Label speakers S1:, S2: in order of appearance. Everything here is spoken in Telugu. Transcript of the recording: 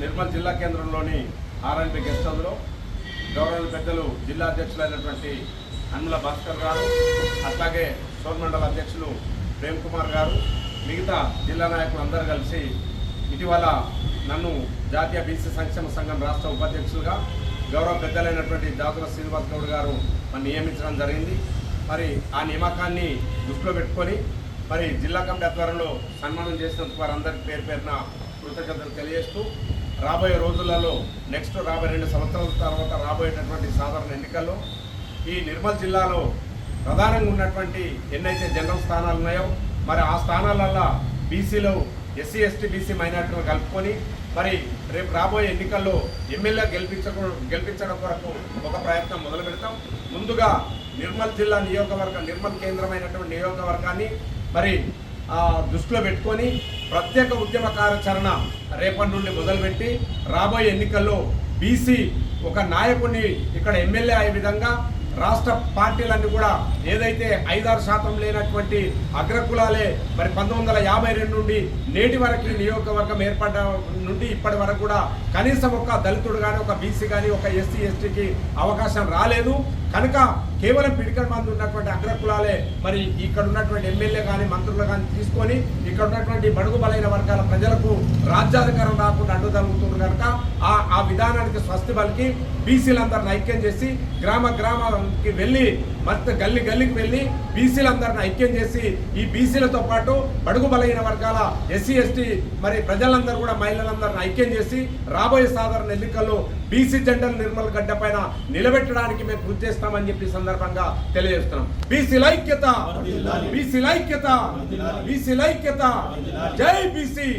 S1: నిర్మల్ జిల్లా కేంద్రంలోని ఆర్ఎన్బి గెస్ట్ హౌస్లో గౌరవ పెద్దలు జిల్లా అధ్యక్షులైనటువంటి అన్నుల భాస్కర్ గారు, అట్లాగే సోర్మండల అధ్యక్షులు ప్రేమ్ కుమార్ గారు, మిగతా జిల్లా నాయకులు అందరూ కలిసి ఇటీవల నన్ను జాతీయ బీసీ సంక్షేమ సంఘం రాష్ట్ర ఉపాధ్యక్షులుగా గౌరవ పెద్దలైనటువంటి జాతుల శ్రీనివాస్ గౌడ్ గారు నియమించడం జరిగింది. మరి ఆ నియామకాన్ని దృష్టిలో పెట్టుకొని మరి జిల్లా కమిటీ ఆధ్వర్యంలో సన్మానం చేసినందుకు వారందరికీ పేరు పేరున కృతజ్ఞతలు తెలియజేస్తూ రాబోయే రోజులలో రాబోయే 2 సంవత్సరాల తర్వాత రాబోయేటటువంటి సాధారణ ఎన్నికల్లో ఈ నిర్మల్ జిల్లాలో ప్రధానంగా ఉన్నటువంటి ఎన్నైతే జనరల్ స్థానాలు ఉన్నాయో మరి ఆ స్థానాలల్లో బీసీలో ఎస్సీ ఎస్టీ బీసీ మైనార్టీలు కలుపుకొని మరి రేపు రాబోయే ఎన్నికల్లో ఎమ్మెల్యే గెలిపించడం కొరకు ఒక ప్రయత్నం మొదలు పెడతాం. ముందుగా నిర్మల్ జిల్లా నిర్మల్ కేంద్రమైనటువంటి నియోజకవర్గాన్ని మరి దృష్టిలో పెట్టుకొని ప్రత్యేక ఉద్యమ కార్యాచరణ రేపటి నుండి మొదలుపెట్టి రాబోయే ఎన్నికల్లో బీసీ ఒక నాయకుడిని ఇక్కడ ఎమ్మెల్యే అయ్యే విధంగా రాష్ట్ర పార్టీలన్నీ కూడా ఏదైతే 5-6% లేనటువంటి అగ్రకులాలే మరి 1952 నుండి నేటి వరకు నియోజకవర్గం ఏర్పడ్డ నుండి ఇప్పటి వరకు కూడా కనీసం ఒక దళితుడు కానీ ఒక బీసీ కానీ ఒక ఎస్సీ ఎస్టీకి అవకాశం రాలేదు. కనుక కేవలం పిడికల మంది ఉన్నటువంటి అగ్రకులాలే మరి ఇక్కడ ఉన్నటువంటి ఎమ్మెల్యే కానీ మంత్రులు కానీ తీసుకొని ఇక్కడ ఉన్నటువంటి బడుగు బలైన వర్గాల ప్రజలకు రాజ్యాధికారం రాకుండా అడ్డుతలుగుతుంది. కనుక ఆ విధానానికి స్వస్తి పలికి బీసీలందరిని ఐక్యం చేసి గ్రామానికి వెళ్ళి మొత్తం గల్లీకి వెళ్ళి బీసీలందరిని ఐక్యం చేసి ఈ బీసీలతో పాటు బడుగు బలైన వర్గాల ఎస్సీ ఎస్టీ మరి ప్రజలందరూ కూడా మహిళలందరిని ఐక్యం చేసి రాబోయే సాధారణ ఎన్నికల్లో బీసీ జెండాలు నిర్మల్ గడ్డ పైన నిలబెట్టడానికి మేము కృషి చేస్తామని చెప్పి సందర్భంగా తెలియజేస్తున్నాం. బీసీల ఐక్యత, బీసీల ఐక్యత, బీసీల ఐక్యత, జై బీసీ.